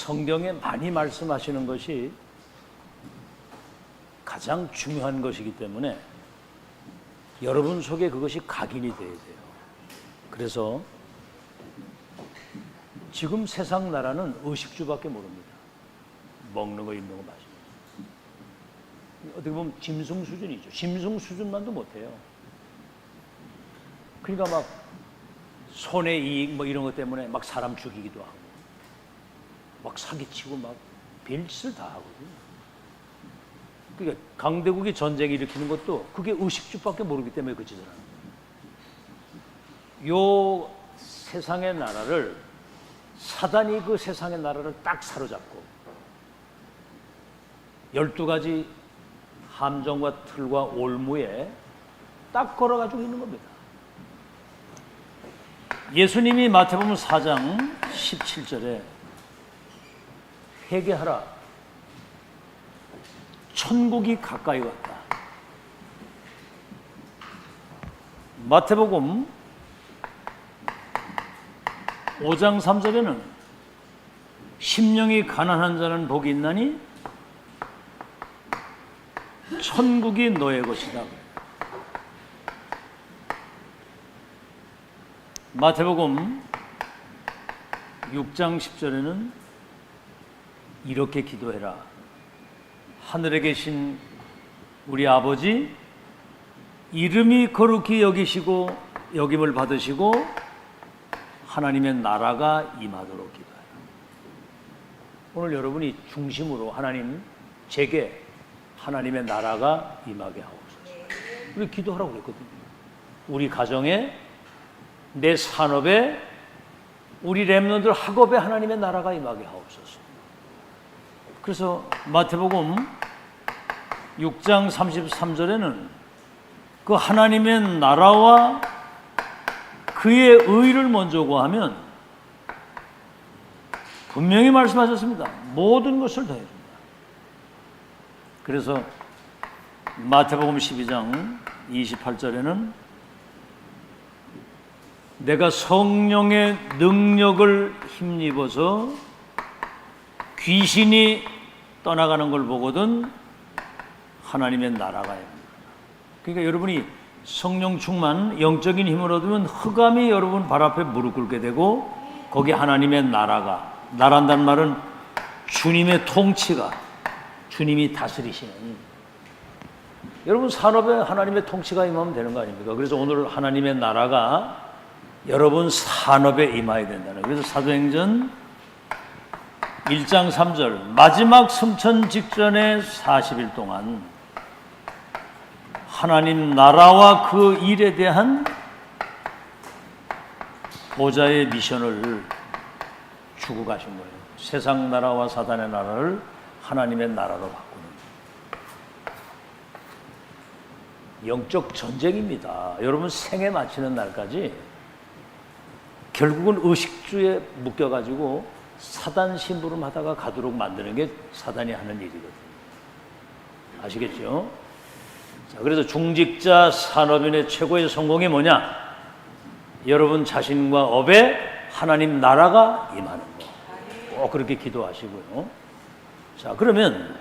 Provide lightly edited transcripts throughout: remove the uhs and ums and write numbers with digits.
성경에 많이 말씀하시는 것이 가장 중요한 것이기 때문에 여러분 속에 그것이 각인이 돼야 돼요. 그래서 지금 세상 나라는 의식주밖에 모릅니다. 먹는 거, 입는 거, 마시는 거. 어떻게 보면 짐승 수준이죠. 짐승 수준만도 못해요. 그러니까 막 손해 이익 뭐 이런 것 때문에 막 사람 죽이기도 하고 막 사기치고 막 별짓을 다 하거든요. 그러니까 강대국이 전쟁 일으키는 것도 그게 의식주밖에 모르기 때문에 그 짓을 하는 거예요. 요 세상의 나라를 사단이 그 세상의 나라를 딱 사로잡고 12가지 함정과 틀과 올무에 딱 걸어가지고 있는 겁니다. 예수님이 마태복음 4장 17절에 회개하라. 천국이 가까이 왔다. 마태복음 5장 3절에는 심령이 가난한 자는 복이 있나니 천국이 너의 것이다. 마태복음 6장 10절에는 이렇게 기도해라. 하늘에 계신 우리 아버지, 이름이 거룩히 여기시고 여김을 받으시고 하나님의 나라가 임하도록 기도해라. 오늘 여러분이 중심으로 하나님, 제게 하나님의 나라가 임하게 하옵소서. 우리 기도하라고 그랬거든요. 우리 가정에, 내 산업에, 우리 렘넌트들 학업에 하나님의 나라가 임하게 하옵소서. 그래서 마태복음 6장 33절에는 그 하나님의 나라와 그의 의를 먼저 구하면 분명히 말씀하셨습니다. 모든 것을 더해줍니다. 그래서 마태복음 12장 28절에는 내가 성령의 능력을 힘입어서 귀신이 떠나가는 걸 보거든 하나님의 나라가 입니다. 그러니까 여러분이 성령 충만, 영적인 힘을 얻으면 흑암이 여러분 발 앞에 무릎 꿇게 되고 거기 하나님의 나라가, 나란다는 말은 주님의 통치가, 주님이 다스리시는, 여러분 산업에 하나님의 통치가 임하면 되는 거 아닙니까? 그래서 오늘 하나님의 나라가 여러분 산업에 임해야 된다는. 그래서 사도행전 1장 3절 마지막 승천 직전의 40일 동안 하나님 나라와 그 일에 대한 보좌의 미션을 주고 가신 거예요. 세상 나라와 사단의 나라를 하나님의 나라로 바꾸는 영적 전쟁입니다. 여러분 생에 마치는 날까지 결국은 의식주에 묶여가지고 사단 심부름 하다가 가도록 만드는 게 사단이 하는 일이거든요. 아시겠죠? 자, 그래서 중직자 산업인의 최고의 성공이 뭐냐? 여러분 자신과 업에 하나님 나라가 임하는 거. 꼭 그렇게 기도하시고요. 자, 그러면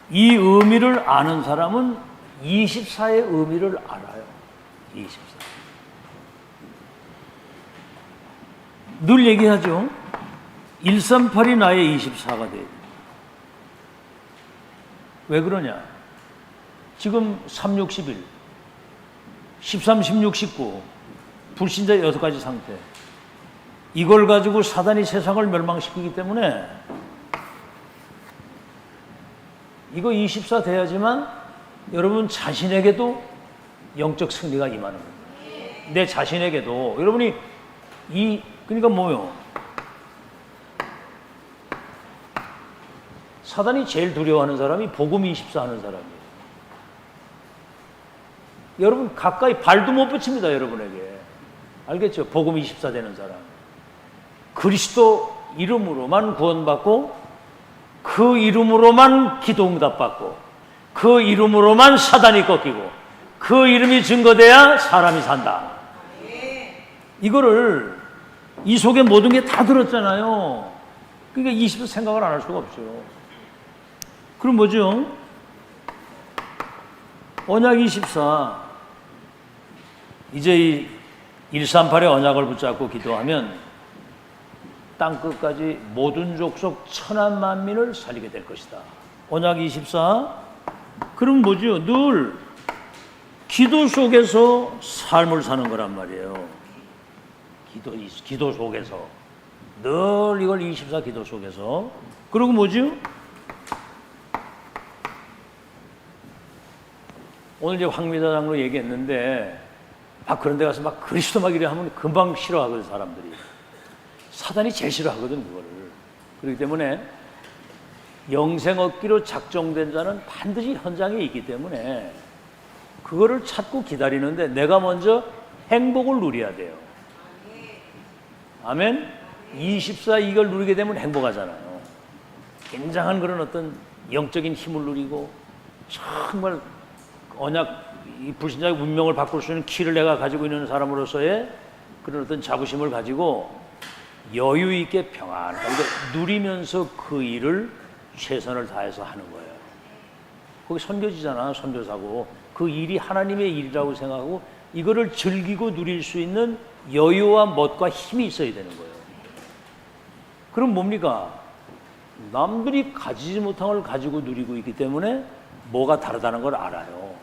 이 의미를 아는 사람은 24의 의미를 알아요. 24. 늘 얘기하죠. 138이 나의 24가 돼요. 왜 그러냐? 지금 3, 6, 11, 13, 16, 19 불신자 6가지 상태, 이걸 가지고 사단이 세상을 멸망시키기 때문에 이거 24 돼야지만 여러분 자신에게도 영적 승리가 임하는 겁니다. 내 자신에게도. 여러분이 그러니까 뭐요? 사단이 제일 두려워하는 사람이 복음 24 하는 사람이에요. 여러분 가까이 발도 못 붙입니다. 여러분에게. 알겠죠? 복음 24 되는 사람. 그리스도 이름으로만 구원받고 그 이름으로만 기도 응답받고 그 이름으로만 사단이 꺾이고 그 이름이 증거돼야 사람이 산다. 이거를 이 속에 모든 게 다 들었잖아요. 그러니까 24 생각을 안 할 수가 없죠. 그럼 뭐죠? 언약 24. 이제 이 138의 언약을 붙잡고 기도하면 땅 끝까지 모든 족속 천한 만민을 살리게 될 것이다. 언약 24. 그럼 뭐죠? 늘 기도 속에서 삶을 사는 거란 말이에요. 기도 속에서. 늘 이걸 24 기도 속에서. 그리고 뭐죠? 오늘 이제 황미자 장로 얘기했는데 막 그런 데 가서 막 그리스도 막 이래 하면 금방 싫어하거든, 사람들이. 사단이 제일 싫어하거든, 그거를. 그렇기 때문에 영생 얻기로 작정된 자는 반드시 현장에 있기 때문에 그거를 찾고 기다리는데 내가 먼저 행복을 누려야 돼요. 아멘? 24 이걸 누리게 되면 행복하잖아요. 굉장한 그런 어떤 영적인 힘을 누리고 정말 언약, 이 불신자의 운명을 바꿀 수 있는 키를 내가 가지고 있는 사람으로서의 그런 어떤 자부심을 가지고 여유 있게 평안하게 누리면서 그 일을 최선을 다해서 하는 거예요. 거기 선교지잖아, 선교사고. 그 일이 하나님의 일이라고 생각하고 이거를 즐기고 누릴 수 있는 여유와 멋과 힘이 있어야 되는 거예요. 그럼 뭡니까? 남들이 가지지 못한 걸 가지고 누리고 있기 때문에 뭐가 다르다는 걸 알아요.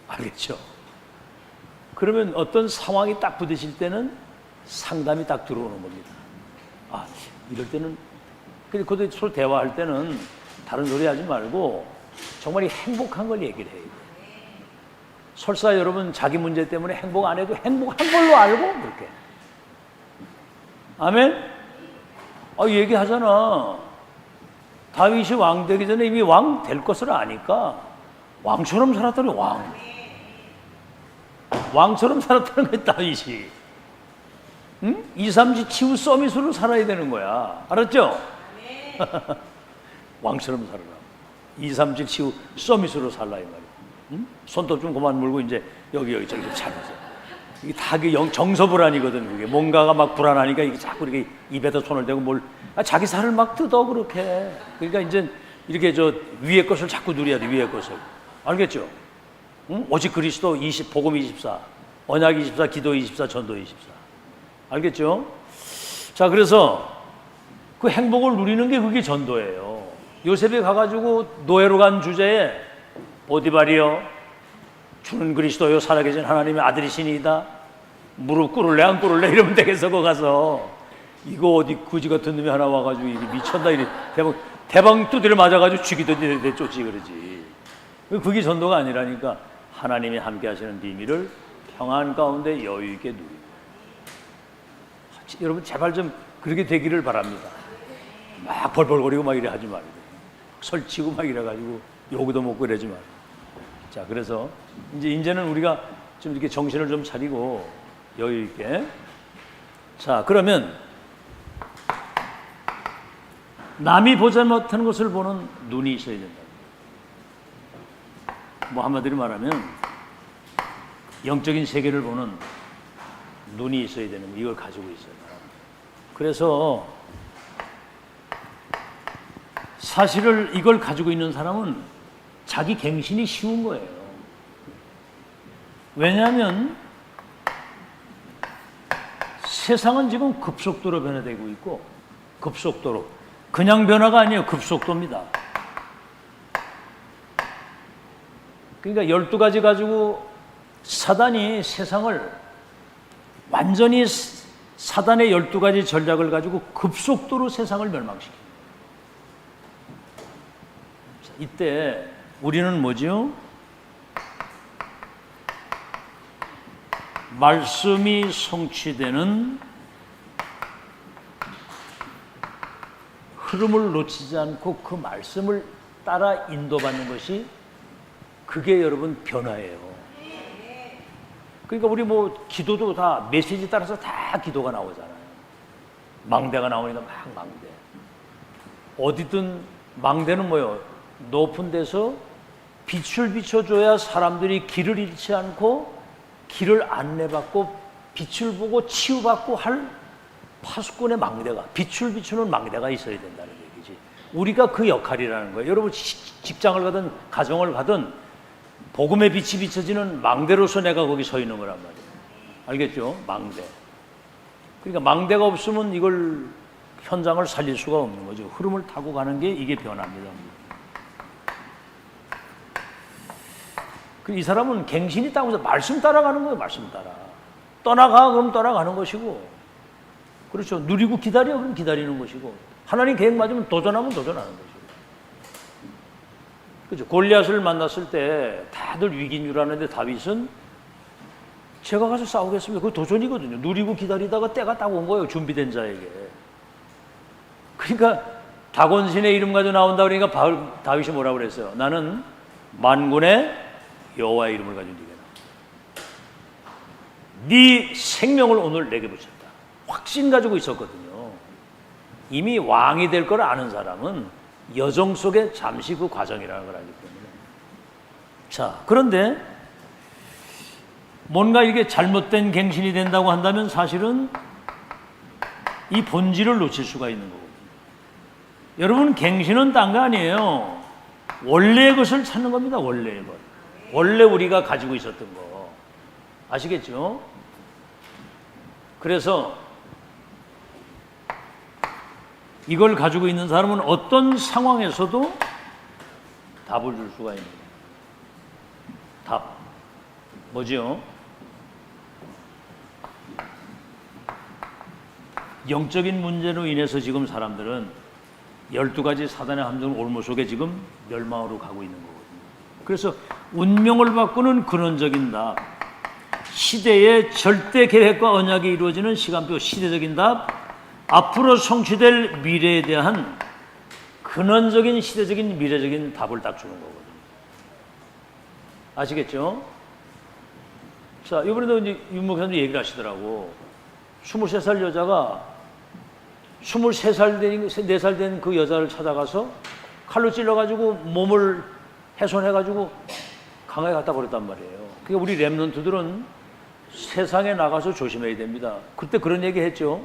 알겠죠? 그러면 어떤 상황이 딱 부딪힐 때는 상담이 딱 들어오는 겁니다. 아, 이럴 때는, 그래도 서로 대화할 때는 다른 소리 하지 말고 정말 이 행복한 걸 얘기를 해야 돼요. 설사 여러분 자기 문제 때문에 행복 안 해도 행복한 걸로 알고 그렇게. 아멘? 얘기하잖아. 다윗이 왕 되기 전에 이미 왕 될 것을 아니까 왕처럼 살았더니 왕처럼 살았다는 거야, 다윗이. 응? 2, 3지 치우 서밋으로 살아야 되는 거야. 알았죠? 왕처럼 살아라. 2, 3지 치우 서밋으로 살라 이 말이야. 응? 손톱 좀 그만 물고 이제 여기 저기 차면서. 이게 다 정서불안이거든. 그게 뭔가가 막 불안하니까 이게 자꾸 이렇게 입에다 손을 대고 자기 살을 막 뜯어 그렇게. 그러니까 이제 이렇게 저 위의 것을 자꾸 누려야 돼. 위의 것을. 알겠죠? 응? 오직 그리스도 복음 24, 언약 24, 기도 24, 전도 24. 알겠죠? 자, 그래서 그 행복을 누리는 게 그게 전도예요. 요셉이 가가지고 노예로 간 주제에 보디발이여, 주는 그리스도요 살아계신 하나님의 아들이시니이다. 무릎 꿇을래 안 꿇을래 이러면 되겠어. 거 가서 이거 어디 거지 같은 놈이 하나 와가지고 이게 미쳤다 이래 대방 두드려 맞아가지고 죽이든 내쫓지 그러지. 그게 전도가 아니라니까. 하나님이 함께 하시는 비밀을 평안 가운데 여유 있게 누리고. 여러분 제발 좀 그렇게 되기를 바랍니다. 막 벌벌거리고 막 이래 하지 말고 설치고 막 이래가지고 요구도 먹고 이러지 말고. 자, 그래서 이제는 우리가 좀 이렇게 정신을 좀 차리고 여유 있게. 자, 그러면 남이 보지 못하는 것을 보는 눈이 있어야 된다. 뭐 한마디로 말하면 영적인 세계를 보는 눈이 있어야 되는 거, 이걸 가지고 있어요. 그래서 사실을 이걸 가지고 있는 사람은 자기 갱신이 쉬운 거예요. 왜냐하면 세상은 지금 급속도로 변화되고 있고, 급속도로, 그냥 변화가 아니에요. 급속도입니다. 그러니까 12가지 가지고 사단이 세상을 완전히 사단의 12가지 전략을 가지고 급속도로 세상을 멸망시킵니다. 이때 우리는 뭐죠? 말씀이 성취되는 흐름을 놓치지 않고 그 말씀을 따라 인도받는 것이 그게 여러분 변화예요. 그러니까 우리 기도도 다 메시지 따라서 다 기도가 나오잖아요. 망대가 나오니까 막 망대. 어디든 망대는 뭐예요? 높은 데서 빛을 비춰줘야 사람들이 길을 잃지 않고 길을 안내받고 빛을 보고 치유받고 할 파수꾼의 망대가, 빛을 비추는 망대가 있어야 된다는 얘기지. 우리가 그 역할이라는 거예요. 여러분 직장을 가든 가정을 가든 복음의 빛이 비춰지는 망대로서 내가 거기 서 있는 거란 말이에요. 알겠죠? 망대. 그러니까 망대가 없으면 이걸 현장을 살릴 수가 없는 거죠. 흐름을 타고 가는 게 이게 변화입니다. 이 사람은 갱신이 있다고 해서 말씀 따라가는 거예요. 말씀 따라. 떠나가 그럼 떠나가는 것이고, 그렇죠. 누리고 기다려 그럼 기다리는 것이고, 하나님 계획 맞으면 도전하면 도전하는 것이고. 그렇죠. 골리앗을 만났을 때 다들 위기인 줄 아는데 다윗은 제가 가서 싸우겠습니다. 그거 도전이거든요. 누리고 기다리다가 때가 딱 온 거예요. 준비된 자에게. 그러니까 다곤신의 이름 가지고 나온다 그러니까 다윗이 뭐라고 그랬어요? 나는 만군의 여호와의 이름을 가지고 네게 네 생명을 오늘 내게 붙였다. 확신 가지고 있었거든요. 이미 왕이 될 걸 아는 사람은 여정 속에 잠시 그 과정이라는 걸 알기 때문에. 자, 그런데 뭔가 이게 잘못된 갱신이 된다고 한다면 사실은 이 본질을 놓칠 수가 있는 거거든요. 여러분, 갱신은 딴 거 아니에요. 원래의 것을 찾는 겁니다. 원래의 것. 원래 우리가 가지고 있었던 거. 아시겠죠? 그래서 이걸 가지고 있는 사람은 어떤 상황에서도 답을 줄 수가 있는 거예요. 답. 뭐지요? 영적인 문제로 인해서 지금 사람들은 12가지 사단의 함정 올무 속에 지금 멸망으로 가고 있는 거거든요. 그래서 운명을 바꾸는 근원적인 답, 시대의 절대 계획과 언약이 이루어지는 시간표 시대적인 답, 앞으로 성취될 미래에 대한 근원적인 시대적인 미래적인 답을 딱 주는 거거든요. 아시겠죠? 자, 이번에도 이제 윤 목사님 얘기를 하시더라고. 23살 여자가 23살 된, 4살 된 그 여자를 찾아가서 칼로 찔러가지고 몸을 훼손해가지고 강에 갖다 버렸단 말이에요. 그러니까 우리 렘넌트들은 세상에 나가서 조심해야 됩니다. 그때 그런 얘기 했죠.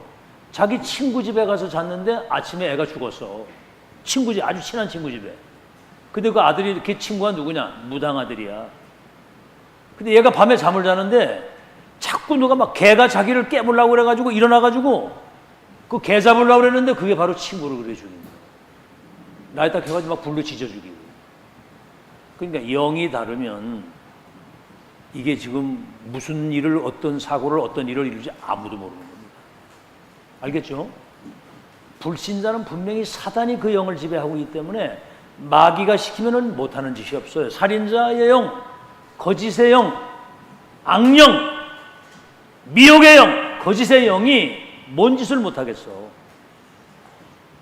자기 친구 집에 가서 잤는데 아침에 애가 죽었어. 친구 집, 아주 친한 친구 집에. 근데 그 아들이, 그 친구가 누구냐? 무당 아들이야. 근데 얘가 밤에 잠을 자는데 자꾸 누가 막 개가 자기를 깨물라고 그래가지고 일어나가지고 그 개 잡으려고 그랬는데 그게 바로 친구를 그래 죽인 거야. 나이 딱 해가지고 막 불로 지져 죽이고. 그러니까 영이 다르면 이게 지금 무슨 일을, 어떤 사고를, 어떤 일을 이루지 아무도 모르는 겁니다. 알겠죠? 불신자는 분명히 사단이 그 영을 지배하고 있기 때문에 마귀가 시키면은 못하는 짓이 없어요. 살인자의 영, 거짓의 영, 악령, 미혹의 영, 거짓의 영이 뭔 짓을 못하겠어.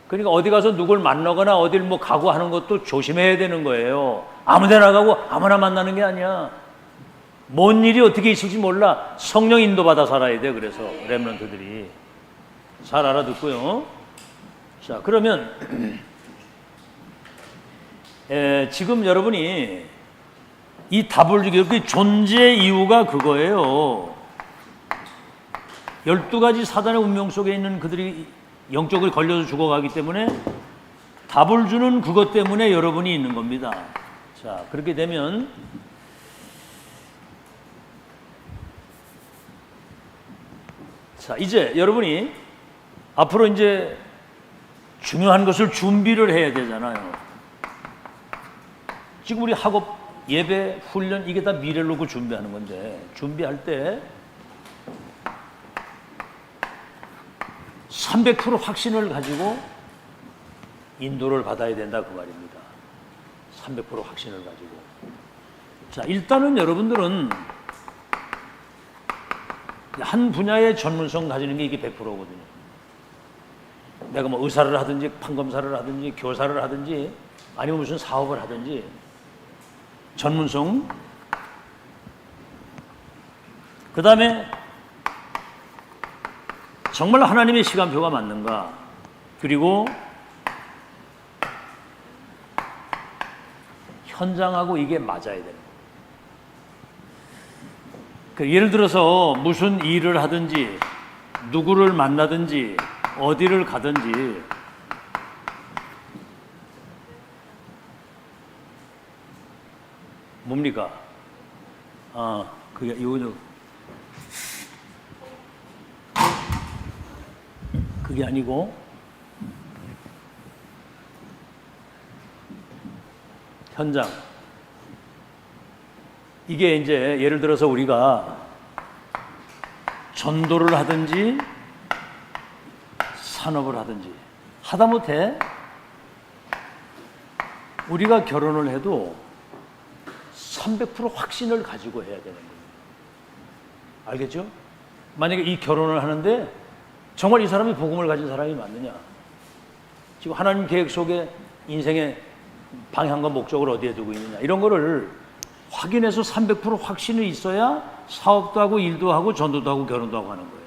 그러니까 어디 가서 누굴 만나거나 어딜 뭐 가고 하는 것도 조심해야 되는 거예요. 아무 데나 가고 아무나 만나는 게 아니야. 뭔 일이 어떻게 있을지 몰라. 성령 인도받아 살아야 돼. 그래서 렘넌트들이 잘 알아듣고요. 자, 그러면 지금 여러분이 이 답을 주기, 그 존재 이유가 그거예요. 12가지 사단의 운명 속에 있는 그들이 영적으로 걸려서 죽어가기 때문에 답을 주는 그것 때문에 여러분이 있는 겁니다. 자, 그렇게 되면 자, 이제 여러분이 앞으로 이제 중요한 것을 준비를 해야 되잖아요. 지금 우리 학업, 예배, 훈련 이게 다 미래를 놓고 준비하는 건데 준비할 때 300% 확신을 가지고 인도를 받아야 된다 그 말입니다. 300% 확신을 가지고. 자, 일단은 여러분들은 한 분야의 전문성 가지는 게 이게 100%거든요. 내가 뭐 의사를 하든지 판검사를 하든지 교사를 하든지 아니면 무슨 사업을 하든지 전문성. 그 다음에 정말 하나님의 시간표가 맞는가. 그리고 현장하고 이게 맞아야 되는 거예요. 예를 들어서 무슨 일을 하든지 누구를 만나든지 어디를 가든지 뭡니까? 그게 이거죠. 그게 아니고 현장. 이게 이제 예를 들어서 우리가 전도를 하든지 산업을 하든지 하다못해 우리가 결혼을 해도 300% 확신을 가지고 해야 되는 거예요. 알겠죠? 만약에 이 결혼을 하는데 정말 이 사람이 복음을 가진 사람이 맞느냐? 지금 하나님 계획 속에 인생의 방향과 목적을 어디에 두고 있느냐? 이런 거를 확인해서 300% 확신이 있어야 사업도 하고 일도 하고 전도도 하고 결혼도 하고 하는 거예요.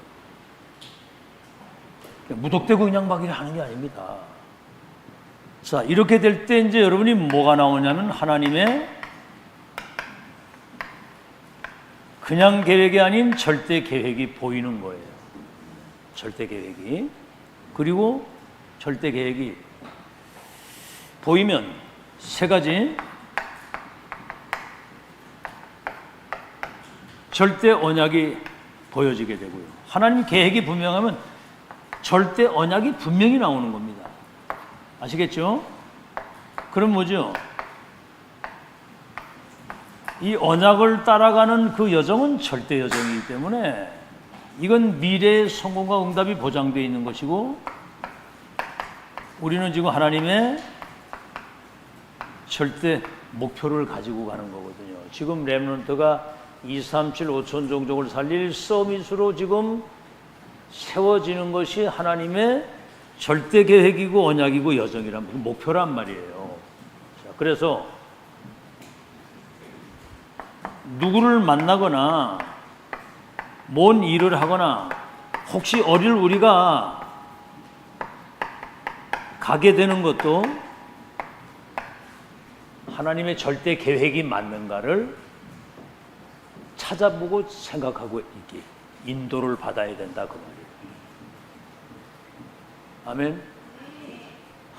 무턱대고 그냥 막 이렇게 하는 게 아닙니다. 자, 이렇게 될 때 이제 여러분이 뭐가 나오냐면 하나님의 그냥 계획이 아닌 절대 계획이 보이는 거예요. 절대 계획이. 그리고 절대 계획이 보이면 세 가지. 절대 언약이 보여지게 되고요. 하나님 계획이 분명하면 절대 언약이 분명히 나오는 겁니다. 아시겠죠? 그럼 뭐죠? 이 언약을 따라가는 그 여정은 절대 여정이기 때문에 이건 미래의 성공과 응답이 보장되어 있는 것이고 우리는 지금 하나님의 절대 목표를 가지고 가는 거거든요. 지금 렘넌트가 237 5천 종족을 살릴 서밋으로 지금 세워지는 것이 하나님의 절대 계획이고 언약이고 여정이란 목표란 말이에요. 자, 그래서 누구를 만나거나 뭔 일을 하거나 혹시 어딜 우리가 가게 되는 것도 하나님의 절대 계획이 맞는가를 찾아보고 생각하고 있기, 인도를 받아야 된다 그 말이에요. 아멘.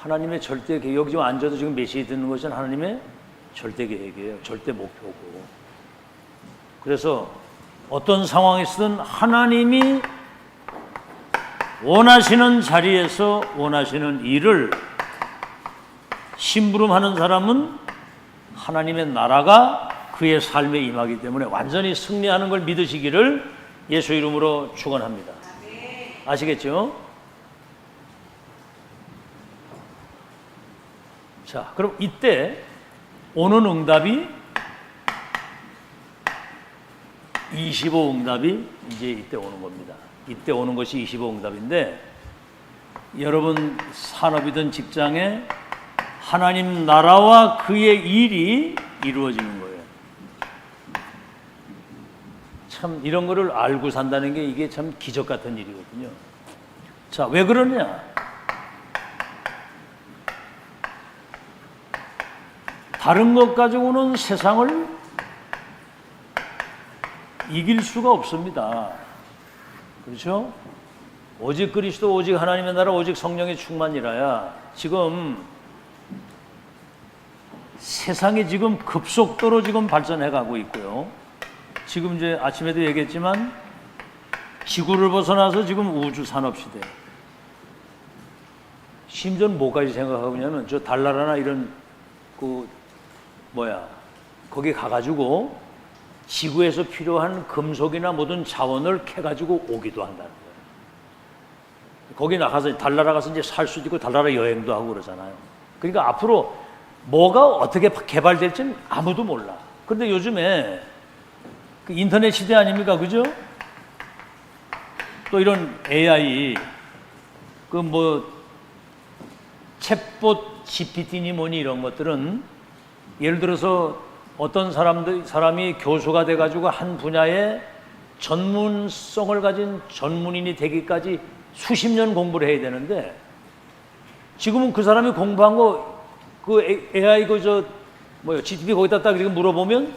하나님의 절대 계획, 여기 좀 앉아도 지금 메시지 듣는 것은 하나님의 절대 계획이에요. 절대 목표고. 그래서 어떤 상황에서든 하나님이 원하시는 자리에서 원하시는 일을 심부름하는 사람은 하나님의 나라가 그의 삶에 임하기 때문에 완전히 승리하는 걸 믿으시기를 예수 이름으로 축원합니다. 아시겠죠? 자, 그럼 이때 오는 응답이 25 응답이 이제 이때 오는 겁니다. 이때 오는 것이 25 응답인데 여러분 산업이든 직장에 하나님 나라와 그의 일이 이루어지는 거예요. 참 이런 거를 알고 산다는 게 이게 참 기적 같은 일이거든요. 자, 왜 그러냐? 다른 것 가지고는 세상을 이길 수가 없습니다. 그렇죠? 오직 그리스도, 오직 하나님의 나라, 오직 성령의 충만이라야 지금 세상이 지금 급속도로 지금 발전해 가고 있고요. 지금 이제 아침에도 얘기했지만 지구를 벗어나서 지금 우주 산업 시대. 심지어 뭐까지 생각하고 있냐면 저 달나라나 이런 거기 가가지고 지구에서 필요한 금속이나 모든 자원을 캐가지고 오기도 한다는 거예요. 거기 나가서 달나라 가서 이제 살 수도 있고 달나라 여행도 하고 그러잖아요. 그러니까 앞으로 뭐가 어떻게 개발될지는 아무도 몰라. 그런데 요즘에 그 인터넷 시대 아닙니까? 그죠? 또 이런 AI, 챗봇 GPT니 뭐니 이런 것들은 예를 들어서 어떤 사람이 교수가 돼가지고 한 분야에 전문성을 가진 전문인이 되기까지 수십 년 공부를 해야 되는데 지금은 그 사람이 공부한 거 AI GPT 거기다 딱 지금 물어보면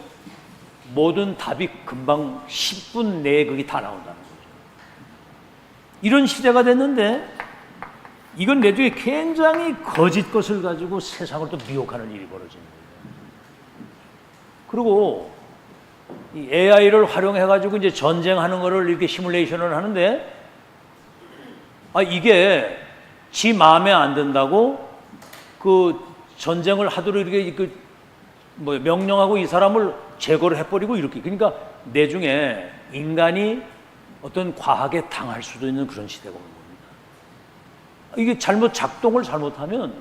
모든 답이 금방 10분 내에 그게 다 나온다는 거죠. 이런 시대가 됐는데 이건 내중에 굉장히 거짓 것을 가지고 세상을 또 미혹하는 일이 벌어지는 거예요. 그리고 이 AI를 활용해 가지고 이제 전쟁하는 거를 이렇게 시뮬레이션을 하는데 이게 지 마음에 안 든다고 그 전쟁을 하도록 이렇게 명령하고 이 사람을 제거를 해버리고 이렇게. 그러니까 내중에 인간이 어떤 과학에 당할 수도 있는 그런 시대가 오는 겁니다. 이게 작동을 잘못하면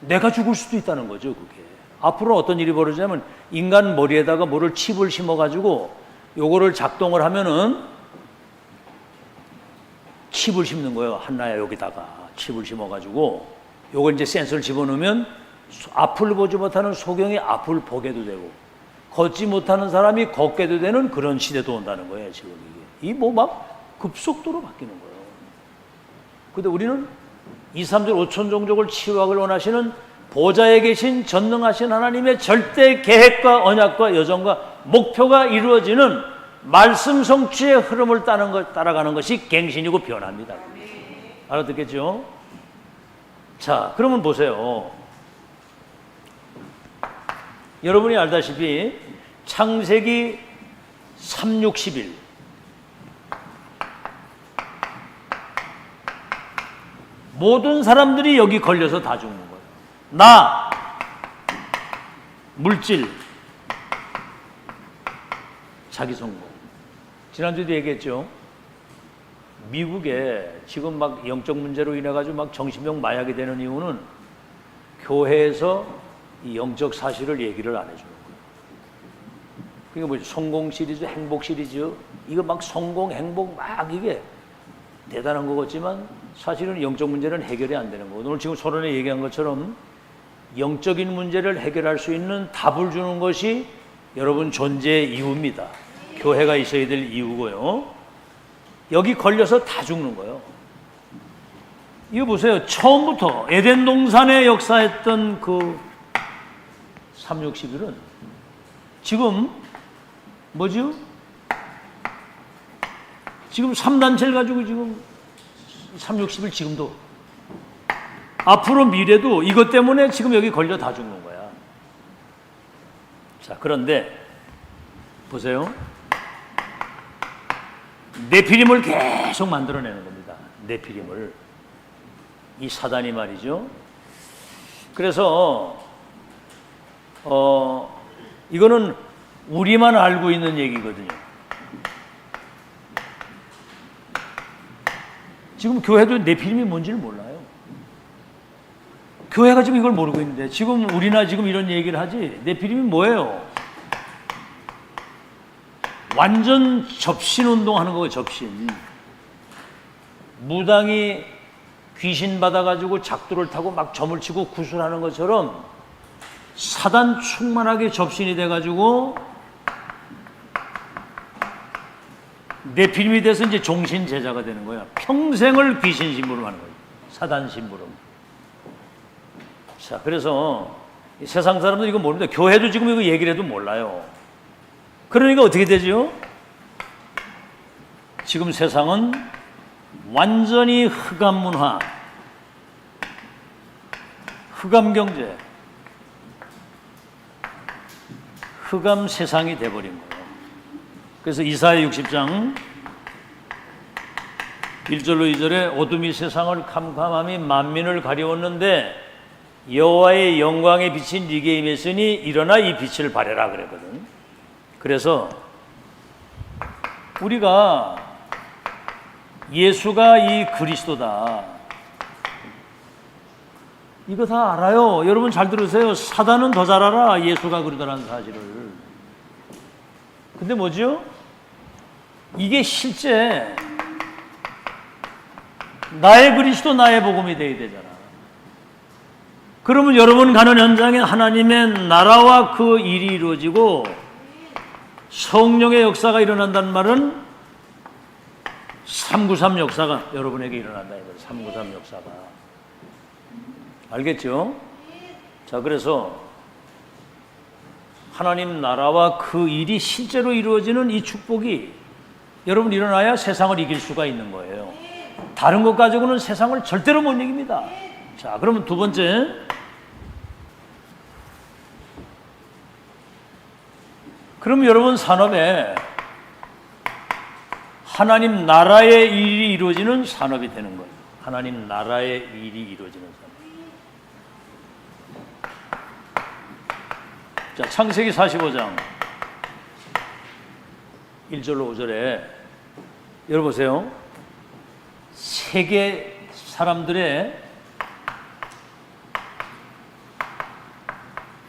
내가 죽을 수도 있다는 거죠, 그게. 앞으로 어떤 일이 벌어지냐면 인간 머리에다가 뭐를 칩을 심어가지고 요거를 작동을 하면은 칩을 심는 거예요. 한나야 여기다가 칩을 심어가지고 요걸 이제 센서를 집어넣으면 앞을 보지 못하는 소경이 앞을 보게도 되고 걷지 못하는 사람이 걷게도 되는 그런 시대도 온다는 거예요, 지금 이게. 이 막 급속도로 바뀌는 거예요. 근데 우리는 2, 3절 5천 종족을 치유하기를 원하시는 보좌에 계신 전능하신 하나님의 절대 계획과 언약과 여정과 목표가 이루어지는 말씀 성취의 흐름을 따라가는 것이 갱신이고 변화입니다. 알아듣겠죠? 자, 그러면 보세요. 여러분이 알다시피 창세기 3, 60일 모든 사람들이 여기 걸려서 다 죽는 거예요. 나, 물질, 자기 성공. 지난주에도 얘기했죠. 미국에 지금 막 영적 문제로 인해 가지고 막 정신병 마약이 되는 이유는 교회에서 이 영적 사실을 얘기를 안 해주는 거예요. 그게 뭐죠? 성공 시리즈, 행복 시리즈. 이거 막 성공, 행복 막 이게 대단한 것 같지만 사실은 영적 문제는 해결이 안 되는 거예요. 오늘 지금 서론에 얘기한 것처럼 영적인 문제를 해결할 수 있는 답을 주는 것이 여러분 존재의 이유입니다. 교회가 있어야 될 이유고요. 여기 걸려서 다 죽는 거예요. 이거 보세요. 처음부터 에덴 동산에 역사했던 그 3, 60일은 지금 뭐죠? 지금 3단체를 가지고 지금 3, 60일 지금도 앞으로 미래도 이것 때문에 지금 여기 걸려 다 죽는 거야. 자, 그런데 보세요. 네피림을 계속 만들어내는 겁니다. 네피림을. 이 사단이 말이죠. 그래서 이거는 우리만 알고 있는 얘기거든요. 지금 교회도 네피림이 뭔지를 몰라요. 교회가 지금 이걸 모르고 있는데 지금 우리나 지금 이런 얘기를 하지. 네피림이 뭐예요? 완전 접신 운동하는 거예요. 접신. 무당이 귀신 받아가지고 작두를 타고 막 점을 치고 구슬하는 것처럼 사단 충만하게 접신이 돼가지고 네피림이 돼서 이제 종신 제자가 되는 거야. 평생을 귀신 심부름 하는 거예요. 사단 심부름. 자, 그래서 세상 사람들 이거 모릅니다. 교회도 지금 이거 얘기를 해도 몰라요. 그러니까 어떻게 되죠? 지금 세상은 완전히 흑암 문화, 흑암 경제, 흑암 세상이 돼버린 거예요. 그래서 이사야 60장 1절로 2절에 어둠이 세상을 캄캄함이 만민을 가리웠는데 여호와의 영광에 비친 네게 임했으니 일어나 이 빛을 발해라 그랬거든. 그래서 우리가 예수가 이 그리스도다. 이거 다 알아요. 여러분 잘 들으세요. 사단은 더 잘 알아. 예수가 그리스도라는 사실을. 근데 뭐죠? 이게 실제 나의 그리스도 나의 복음이 돼야 되잖아. 그러면 여러분 가는 현장에 하나님의 나라와 그 일이 이루어지고 성령의 역사가 일어난다는 말은 393 역사가 여러분에게 일어난다 이거예요. 393 역사가. 알겠죠? 자, 그래서 하나님 나라와 그 일이 실제로 이루어지는 이 축복이 여러분 일어나야 세상을 이길 수가 있는 거예요. 다른 것 가지고는 세상을 절대로 못 이깁니다. 자, 그러면 두 번째, 그럼 여러분 산업에 하나님 나라의 일이 이루어지는 산업이 되는 거예요. 하나님 나라의 일이 이루어지는 산업. 자, 창세기 45장 1절로 5절에 여러분 보세요. 세계 사람들의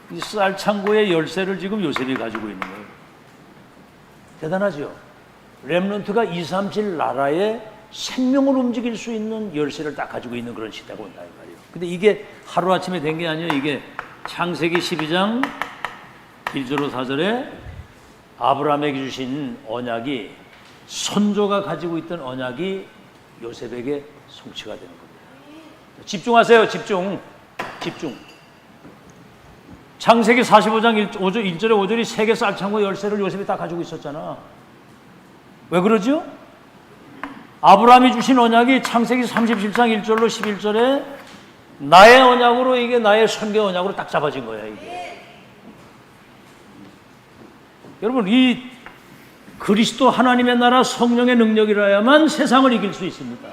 이 쌀창고의 열쇠를 지금 요셉이 가지고 있는 거예요. 대단하죠. 렘넌트가 237 나라의 생명을 움직일 수 있는 열쇠를 딱 가지고 있는 그런 시대가 온다 이 말이에요. 근데 이게 하루아침에 된 게 아니에요. 이게 창세기 12장 1절로 4절에 아브라함에게 주신 언약이, 선조가 가지고 있던 언약이 요셉에게 성취가 되는 겁니다. 집중하세요. 집중. 창세기 45장 1절에 5절이 세계 쌀창고 열쇠를 요셉이 다 가지고 있었잖아. 왜 그러죠? 아브라함이 주신 언약이 창세기 37장 1절로 11절에 나의 언약으로, 이게 나의 선교 언약으로 딱 잡아진 거야, 이게. 여러분, 이 그리스도 하나님의 나라 성령의 능력이라야만 세상을 이길 수 있습니다.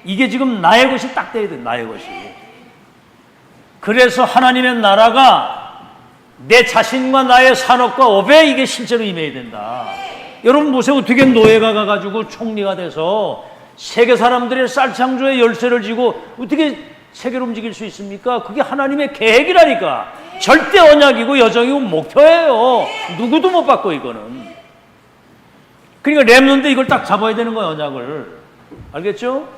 이게 지금 나의 것이 딱 돼야 돼, 나의 것이. 그래서 하나님의 나라가 내 자신과 나의 산업과 업에 이게 실제로 임해야 된다. 여러분 보세요. 어떻게 노예가 가가지고 총리가 돼서 세계 사람들의 쌀창조의 열쇠를 쥐고 어떻게 세계를 움직일 수 있습니까? 그게 하나님의 계획이라니까. 절대 언약이고 여정이고 목표예요. 누구도 못 바꿔 이거는. 그러니까 렘넌트 이걸 딱 잡아야 되는 거예요, 언약을. 알겠죠?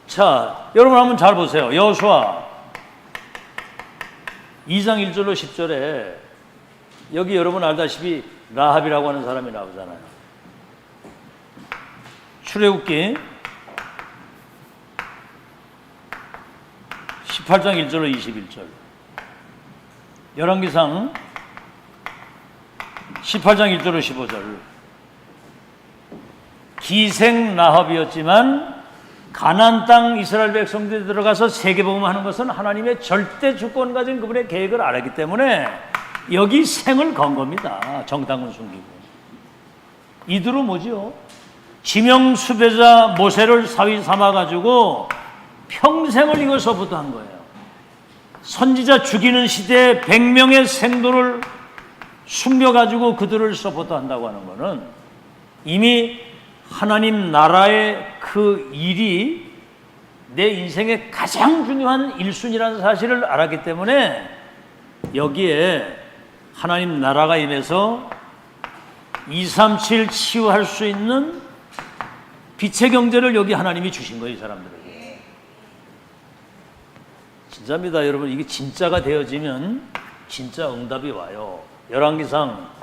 자, 여러분 한번 잘 보세요. 여호수아 2장 1절로 10절에 여기 여러분 알다시피 라합이라고 하는 사람이 나오잖아요. 출애굽기 18장 1절로 21절, 열왕기상 18장 1절로 15절. 기생 라합이었지만 가나안 땅 이스라엘 백성들이 들어가서 세계복음하는 것은 하나님의 절대 주권 가진 그분의 계획을 알았기 때문에 여기 생을 건 겁니다. 정당을 숨기고. 이들은 뭐지요? 지명 수배자 모세를 사위 삼아가지고 평생을 이것서부터 한 거예요. 선지자 죽이는 시대에 100명의 생도를 숨겨가지고 그들을 서포트한다고 하는 것은 이미 하나님 나라의 그 일이 내 인생의 가장 중요한 1순위라는 사실을 알았기 때문에 여기에 하나님 나라가 임해서 237 치유할 수 있는 빛의 경제를 여기 하나님이 주신 거예요, 이 사람들에게. 진짜입니다, 여러분. 이게 진짜가 되어지면 진짜 응답이 와요. 열왕기상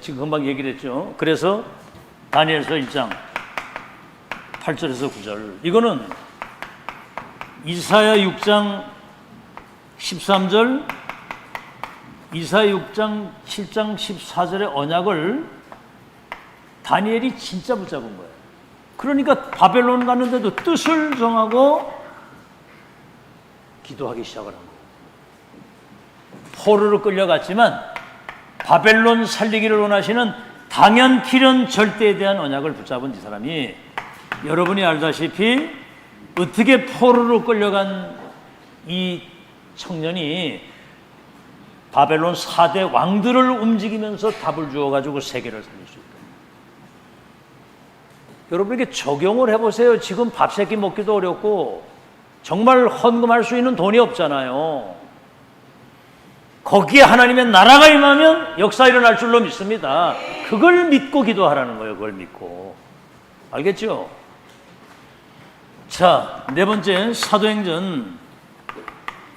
지금 금방 얘기를 했죠. 그래서 다니엘서 1장 8절에서 9절, 이거는 이사야 6장 13절, 이사야 6장 7장 14절의 언약을 다니엘이 진짜 붙잡은 거예요. 그러니까 바벨론 갔는데도 뜻을 정하고 기도하기 시작을 한 거예요. 포로로 끌려갔지만 바벨론 살리기를 원하시는 당연 필연 절대에 대한 언약을 붙잡은 이 사람이, 여러분이 알다시피 어떻게 포로로 끌려간 이 청년이 바벨론 4대 왕들을 움직이면서 답을 주어가지고 세계를 살릴 수 있다. 여러분에게 적용을 해보세요. 지금 밥 세끼 먹기도 어렵고 정말 헌금할 수 있는 돈이 없잖아요. 거기에 하나님의 나라가 임하면 역사 일어날 줄로 믿습니다. 그걸 믿고 기도하라는 거예요. 그걸 믿고. 알겠죠? 자, 네 번째, 사도행전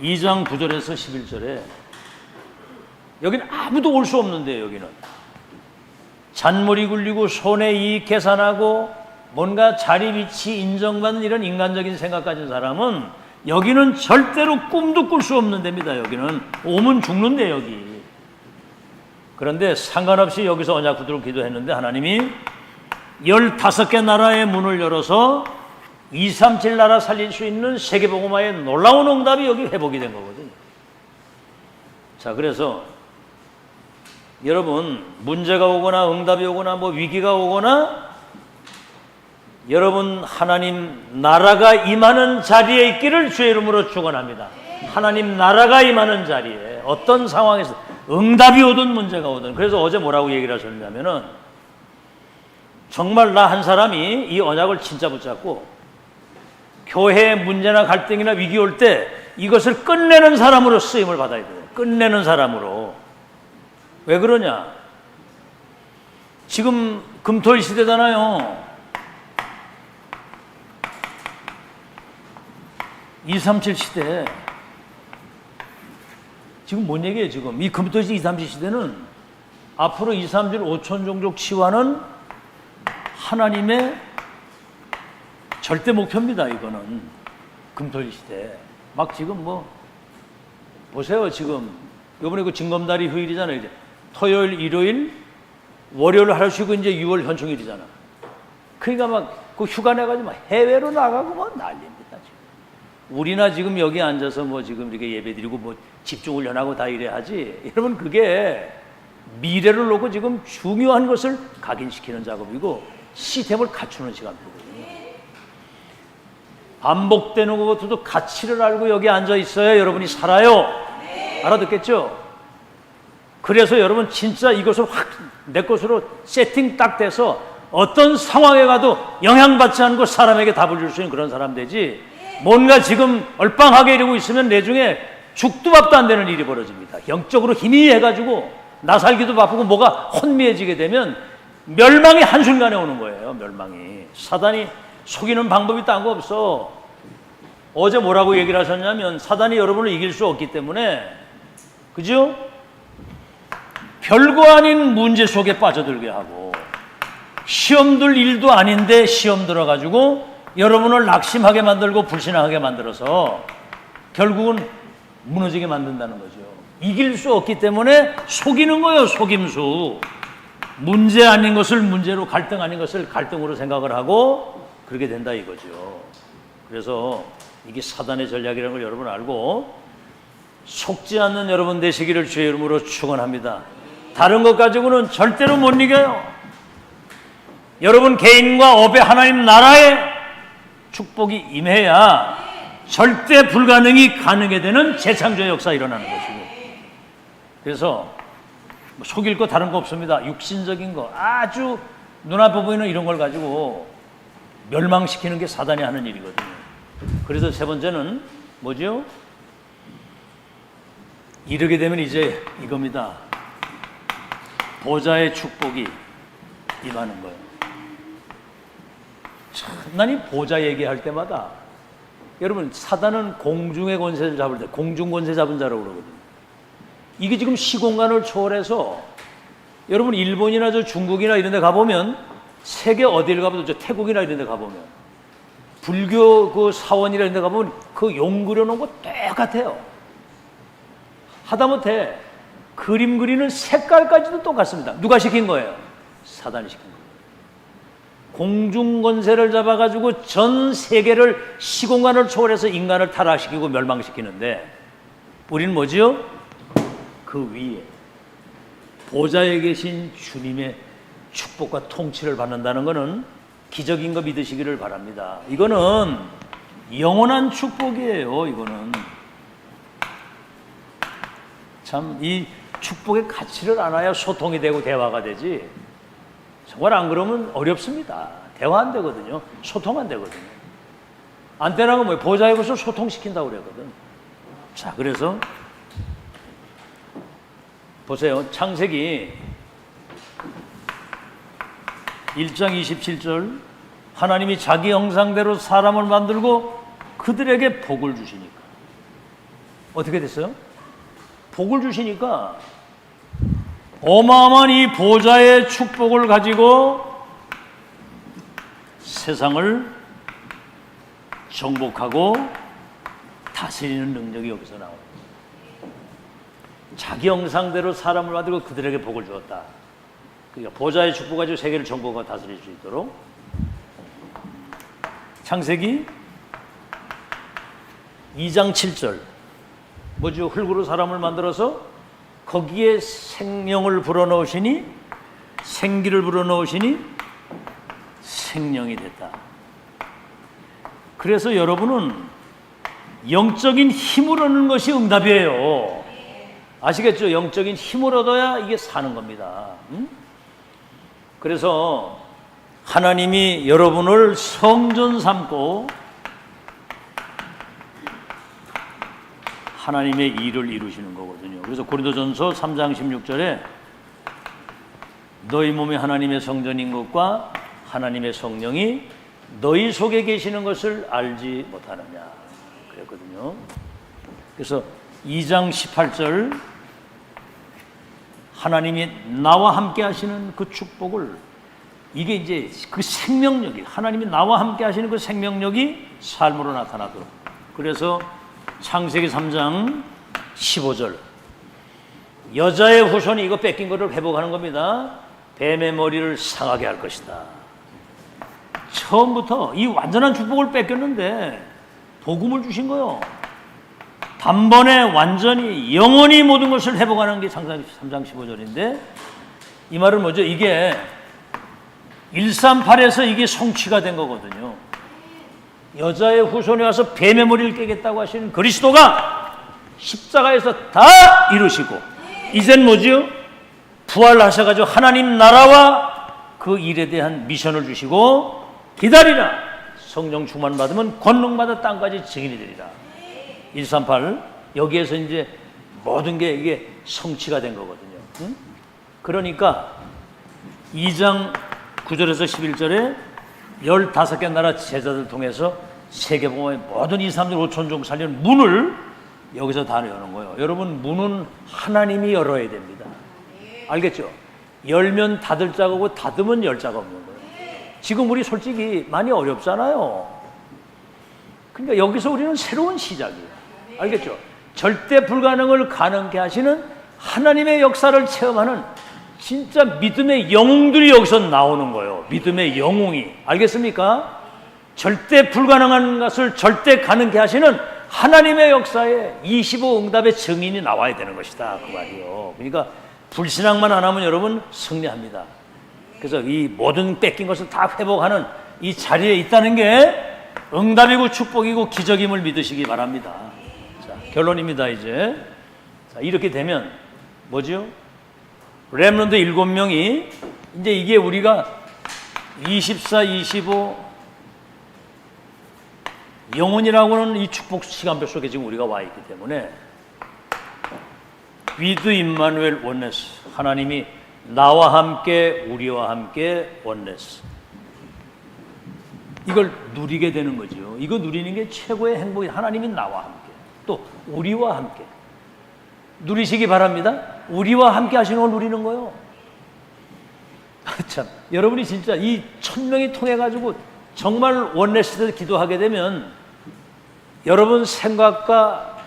2장 9절에서 11절에 여기는 아무도 올 수 없는데, 여기는 잔머리 굴리고 손에 이익 계산하고 뭔가 자리 위치 인정받는 이런 인간적인 생각 가진 사람은 여기는 절대로 꿈도 꿀 수 없는 데입니다. 여기는 오면 죽는데, 여기. 그런데 상관없이 여기서 언약 붙들고 기도했는데 하나님이 15개 나라의 문을 열어서 237 나라 살릴 수 있는 세계복음화의 놀라운 응답이 여기 회복이 된 거거든요. 자, 그래서 여러분 문제가 오거나 응답이 오거나 뭐 위기가 오거나 여러분 하나님 나라가 임하는 자리에 있기를 주의 이름으로 축원합니다. 하나님 나라가 임하는 자리에 어떤 상황에서 응답이 오든 문제가 오든. 그래서 어제 뭐라고 얘기를 하셨냐면은 정말 나 한 사람이 이 언약을 진짜 붙잡고 교회에 문제나 갈등이나 위기 올 때 이것을 끝내는 사람으로 쓰임을 받아야 돼요. 끝내는 사람으로. 왜 그러냐? 지금 금토일 시대잖아요. 237 시대. 지금 뭔 얘기예요, 지금? 이 금토일 237 시대는 앞으로 237 5천 종족 치유하는 하나님의 절대 목표입니다, 이거는. 금토일 시대. 막 지금 뭐, 보세요, 지금. 이번에 그 징검다리 휴일이잖아요, 이제. 토요일, 일요일, 월요일 하루 쉬고 이제 6월 현충일이잖아. 그러니까 막 그 휴가 내가지고 막 해외로 나가고 뭐 난립니다, 지금. 우리나 지금 여기 앉아서 뭐 지금 이렇게 예배 드리고 뭐 집중 훈련하고 다 이래 하지. 여러분, 그게 미래를 놓고 지금 중요한 것을 각인시키는 작업이고 시스템을 갖추는 시간이거든요. 반복되는 것도 가치를 알고 여기 앉아 있어야 여러분이 살아요. 알아듣겠죠? 그래서 여러분 진짜 이것을 확 내 것으로 세팅 딱 돼서 어떤 상황에 가도 영향받지 않고 사람에게 답을 줄 수 있는 그런 사람 되지. 뭔가 지금 얼빵하게 이러고 있으면 내중에 죽도 밥도 안 되는 일이 벌어집니다. 영적으로 희미해가지고 나 살기도 바쁘고 뭐가 혼미해지게 되면 멸망이 한순간에 오는 거예요. 멸망이. 사단이 속이는 방법이 딴 거 없어. 어제 뭐라고 얘기를 하셨냐면 사단이 여러분을 이길 수 없기 때문에, 그죠? 별거 아닌 문제 속에 빠져들게 하고 시험 들 일도 아닌데 시험 들어가지고 여러분을 낙심하게 만들고 불신하게 만들어서 결국은 무너지게 만든다는 거죠. 이길 수 없기 때문에 속이는 거예요. 속임수. 문제 아닌 것을 문제로, 갈등 아닌 것을 갈등으로 생각을 하고 그렇게 된다 이거죠. 그래서 이게 사단의 전략이라는 걸 여러분 알고 속지 않는 여러분 되시기를 주의 이름으로 축원합니다. 다른 것 가지고는 절대로 못 이겨요. 여러분 개인과 업의 하나님 나라의 축복이 임해야 절대 불가능이 가능하게 되는 재창조의 역사가 일어나는 것이고. 그래서 뭐 속일 거 다른 거 없습니다. 육신적인 거 아주 눈앞에 보이는 이런 걸 가지고 멸망시키는 게 사단이 하는 일이거든요. 그래서 세 번째는 뭐죠? 이르게 되면 이제 이겁니다. 보좌의 축복이 임하는 거예요. 참, 난 이 보좌 얘기할 때마다 여러분 사단은 공중의 권세를 잡을 때 공중 권세 잡은 자라고 그러거든요. 이게 지금 시공간을 초월해서 여러분 일본이나 저 중국이나 이런 데 가보면 세계 어디를 가보면 저 태국이나 이런 데 가보면 불교 그 사원이나 이런 데 가보면 그 용 그려놓은 거 똑같아요. 하다못해 그림 그리는 색깔까지도 똑같습니다. 누가 시킨 거예요? 사단이 시킨 거예요. 공중 권세를 잡아가지고 전 세계를 시공간을 초월해서 인간을 타락시키고 멸망시키는데 우리는 뭐지요? 그 위에 보좌에 계신 주님의 축복과 통치를 받는다는 것은 기적인 거 믿으시기를 바랍니다. 이거는 영원한 축복이에요. 이거는 참 이 축복의 가치를 알아야 소통이 되고 대화가 되지. 정말 안 그러면 어렵습니다. 대화 안 되거든요. 소통 안 되거든요. 안 되는 건 뭐예요? 보좌의 것을 소통시킨다고 그러거든. 자, 그래서 보세요. 창세기 1장 27절 하나님이 자기 형상대로 사람을 만들고 그들에게 복을 주시니까 어떻게 됐어요? 복을 주시니까 어마어마한 이 보좌의 축복을 가지고 세상을 정복하고 다스리는 능력이 여기서 나옵니다. 자기 형상대로 사람을 만들고 그들에게 복을 주었다. 그러니까 보좌의 축복 가지고 세계를 정복하고 다스릴 수 있도록. 창세기 2장 7절 뭐죠? 흙으로 사람을 만들어서 거기에 생명을 불어넣으시니 생기를 불어넣으시니 생명이 됐다. 그래서 여러분은 영적인 힘을 얻는 것이 응답이에요. 아시겠죠? 영적인 힘을 얻어야 이게 사는 겁니다. 그래서 하나님이 여러분을 성전 삼고 하나님의 일을 이루시는 거거든요. 그래서 고린도전서 3장 16절에 너희 몸이 하나님의 성전인 것과 하나님의 성령이 너희 속에 계시는 것을 알지 못하느냐 그랬거든요. 그래서 2장 18절 하나님이 나와 함께 하시는 그 축복을 이게 이제 그 생명력이 하나님이 나와 함께 하시는 그 생명력이 삶으로 나타나도록. 그래서 창세기 3장 15절 여자의 후손이 이거 뺏긴 거를 회복하는 겁니다. 뱀의 머리를 상하게 할 것이다. 처음부터 이 완전한 축복을 뺏겼는데 복음을 주신 거요. 단번에 완전히 영원히 모든 것을 회복하는 게 창세기 3장 15절인데 이 말은 뭐죠? 이게 138에서 이게 성취가 된 거거든요. 여자의 후손이 와서 뱀의 머리를 깨겠다고 하시는 그리스도가 십자가에서 다 이루시고 이젠 뭐죠? 부활하셔가지고 하나님 나라와 그 일에 대한 미션을 주시고 기다리라 성령 충만 받으면 권능 받아 땅까지 증인이 되리라. 138 여기에서 이제 모든 게 이게 성취가 된 거거든요. 응? 그러니까 2장 9절에서 11절에 15개 나라 제자들 통해서 세계복음의 모든 2, 3절 5천종 살리는 문을 여기서 다 여는 거예요. 여러분 문은 하나님이 열어야 됩니다. 알겠죠? 열면 닫을 자가 없고 닫으면 열 자가 없는 거예요. 지금 우리 솔직히 많이 어렵잖아요. 그러니까 여기서 우리는 새로운 시작이에요. 알겠죠? 절대 불가능을 가능케 하시는 하나님의 역사를 체험하는 진짜 믿음의 영웅들이 여기서 나오는 거예요. 믿음의 영웅이. 알겠습니까? 절대 불가능한 것을 절대 가능케 하시는 하나님의 역사에 25 응답의 증인이 나와야 되는 것이다. 그 말이요. 그러니까 불신앙만 안 하면 여러분 승리합니다. 그래서 이 모든 뺏긴 것을 다 회복하는 이 자리에 있다는 게 응답이고 축복이고 기적임을 믿으시기 바랍니다. 자, 결론입니다. 이제 자, 이렇게 되면 뭐죠? 렘넌트 7명이 이제 이게 우리가 24, 25 영혼이라고 하는 이 축복 시간표 속에 지금 우리가 와 있기 때문에 with 임마누엘 원네스 하나님이 나와 함께 우리와 함께 원네스 이걸 누리게 되는 거죠. 이거 누리는 게 최고의 행복이 하나님이 나와 함께 또 우리와 함께 누리시기 바랍니다. 우리와 함께 하시는 걸 누리는 거요. 참 여러분이 진짜 이 1000명이 통해 가지고 정말 원네스를 기도하게 되면 여러분 생각과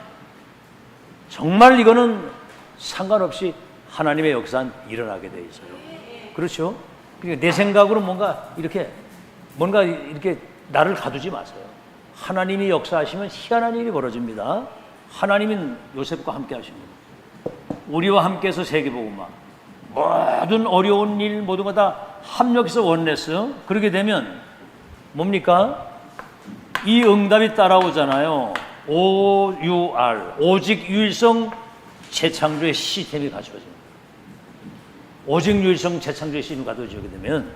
정말 이거는 상관없이 하나님의 역사는 일어나게 돼 있어요. 그렇죠? 그러니까 내 생각으로 뭔가 이렇게 나를 가두지 마세요. 하나님이 역사하시면 희한한 일이 벌어집니다. 하나님은 요셉과 함께 하십니다. 우리와 함께해서 세계복음화 모든 어려운 일 모든 거 다 합력해서 원네스 그렇게 되면 뭡니까? 이 응답이 따라오잖아요. OUR 오직 유일성 재창조의 시스템이 갖춰집니다. 오직 유일성 재창조의 시스템이 갖춰지게 되면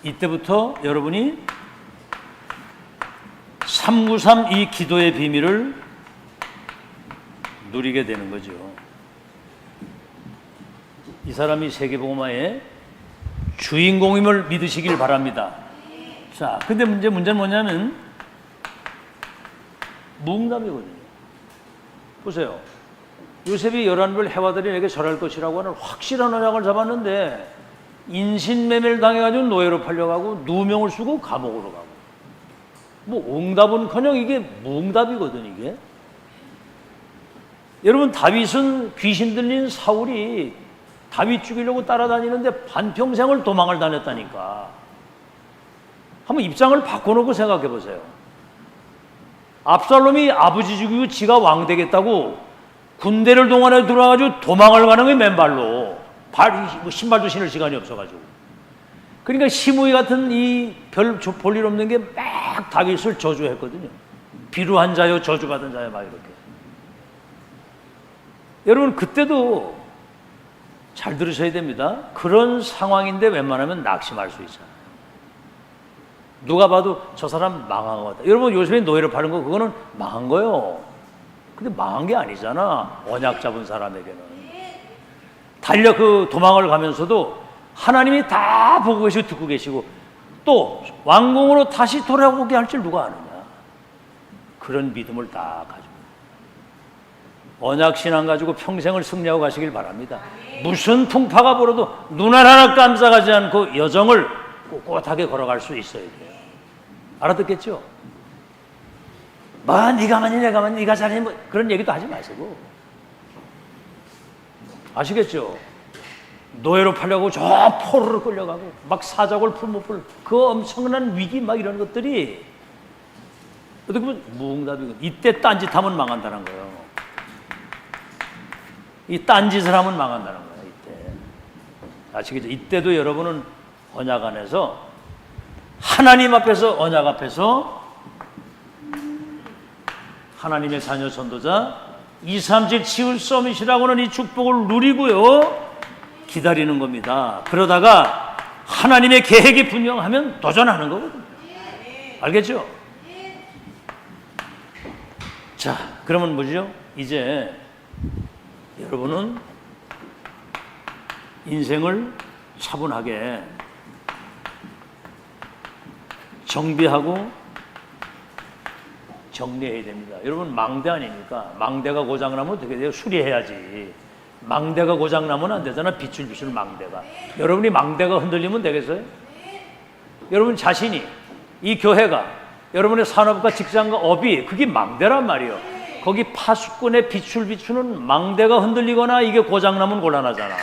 이때부터 여러분이 393 이 기도의 비밀을 누리게 되는 거죠. 이 사람이 세계복음화의 주인공임을 믿으시길 바랍니다. 자, 근데 문제는 뭐냐면 무응답이거든요. 보세요. 요셉이 11별 해와들이 내게 절할 것이라고 하는 확실한 언약을 잡았는데 인신매매를 당해가지고 노예로 팔려가고 누명을 쓰고 감옥으로 가고 뭐 응답은커녕 이게 무응답이거든 이게. 여러분, 다윗은 귀신 들린 사울이 다윗 죽이려고 따라다니는데 반평생을 도망을 다녔다니까. 한번 입장을 바꿔놓고 생각해 보세요. 압살롬이 아버지 죽이고 지가 왕 되겠다고 군대를 동원해 들어와가지고 도망을 가는 게 맨발로. 신발도 신을 시간이 없어가지고. 그러니까 시므이 같은 이 별 볼 일 없는 게 막 다윗을 저주했거든요. 비루한 자요, 저주받은 자요, 막 이렇게. 여러분, 그때도 잘 들으셔야 됩니다. 그런 상황인데 웬만하면 낙심할 수 있잖아요. 누가 봐도 저 사람 망한 것 같다. 여러분, 요즘에 노예를 파는 거 그거는 망한 거예요. 근데 망한 게 아니잖아. 언약 잡은 사람에게는. 도망을 가면서도 하나님이 다 보고 계시고 듣고 계시고 또 왕궁으로 다시 돌아오게 할 줄 누가 아느냐. 그런 믿음을 다 가지고 언약 신앙 가지고 평생을 승리하고 가시길 바랍니다. 무슨 풍파가 불어도 눈 하나 깜짝하지 않고 여정을 꼿꼿하게 걸어갈 수 있어야 돼요. 알아듣겠죠? 네가 많이 내가 많이 네가 잘해 뭐 그런 얘기도 하지 마시고. 아시겠죠? 노예로 팔려고 저 포로로 끌려가고 막 사자골 풀무풀 그 엄청난 위기 막 이런 것들이 어떻게 보면 무응답이고 이때 딴짓하면 망한다는 거예요. 이 딴짓을 하면 망한다는 거예요. 이때 아시겠죠? 이때도 여러분은 언약 안에서 하나님 앞에서 언약 앞에서 하나님의 자녀 전도자 237 치울 서밋이라고는 이 축복을 누리고요 기다리는 겁니다. 그러다가 하나님의 계획이 분명하면 도전하는 거거든요. 알겠죠? 자, 그러면 뭐죠? 이제 여러분은 인생을 차분하게 정비하고 정리해야 됩니다. 여러분, 망대 아닙니까? 망대가 고장나면 어떻게 돼요? 수리해야지. 망대가 고장나면 안 되잖아. 비출비출 망대가. 여러분이 망대가 흔들리면 되겠어요? 여러분 자신이, 이 교회가, 여러분의 산업과 직장과 업이 그게 망대란 말이에요. 거기 파수꾼의 비출비추는 망대가 흔들리거나 이게 고장나면 곤란하잖아.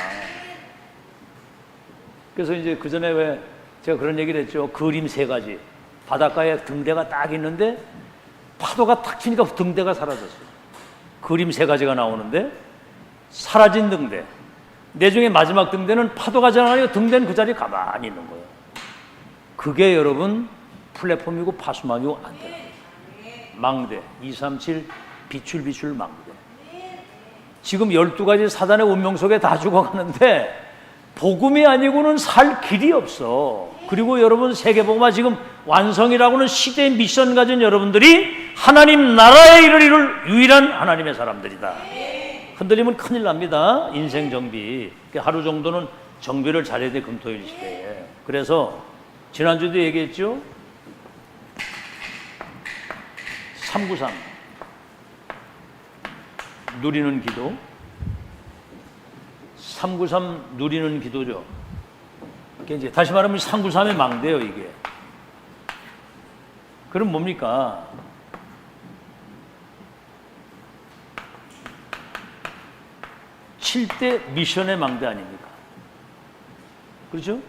그래서 이제 그 전에 왜 제가 그런 얘기를 했죠. 그림 3가지. 바닷가에 등대가 딱 있는데 파도가 탁 치니까 등대가 사라졌어요. 그림 3가지가 나오는데 사라진 등대. 내중에 마지막 등대는 파도가 지나가니까 등대는 그 자리에 가만히 있는 거예요. 그게 여러분 플랫폼이고 파수망이고 안 되는 거예요. 망대 237 비출 망대. 지금 12가지 사단의 운명 속에 다 죽어가는데 복음이 아니고는 살 길이 없어. 그리고 여러분 세계복음화 지금 완성이라고는 시대의 미션 가진 여러분들이 하나님 나라에 이르리를 유일한 하나님의 사람들이다. 흔들리면 큰일 납니다. 인생 정비. 하루 정도는 정비를 잘해야 돼. 금토일 시대에. 그래서 지난주도 얘기했죠. 393 누리는 기도. 393 누리는 기도죠. 이제 다시 말하면 393의 망대예요, 이게. 그럼 뭡니까? 칠대 미션의 망대 아닙니까? 그렇죠?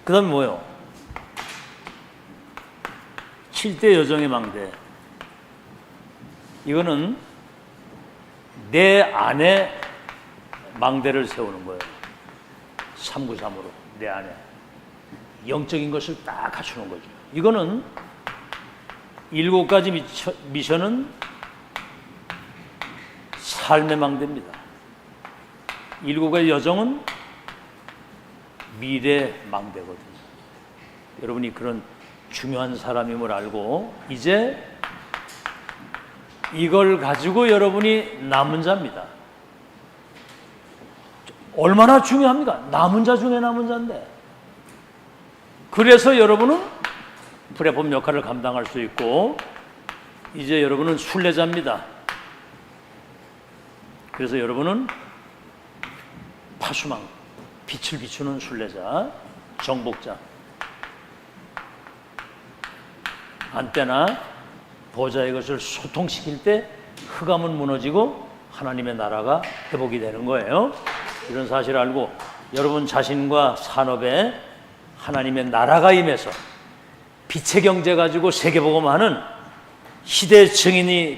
그 다음에 뭐예요? 7대 여정의 망대. 이거는 내 안에 망대를 세우는 거예요. 393으로 내 안에 영적인 것을 딱 갖추는 거죠. 이거는 7가지 미션은 삶의 망대입니다. 7가지 여정은 미래 망대거든요. 여러분이 그런 중요한 사람임을 알고 이제 이걸 가지고 여러분이 남은 자입니다. 얼마나 중요합니까? 남은 자 중에 남은 자인데. 그래서 여러분은 플랫폼 역할을 감당할 수 있고 이제 여러분은 순례자입니다. 그래서 여러분은 파수망, 빛을 비추는 순례자, 정복자. 안때나 보좌의 것을 소통시킬 때 흑암은 무너지고 하나님의 나라가 회복이 되는 거예요. 이런 사실을 알고 여러분 자신과 산업에 하나님의 나라가 임해서 빛의 경제 가지고 세계복음하는 시대 증인이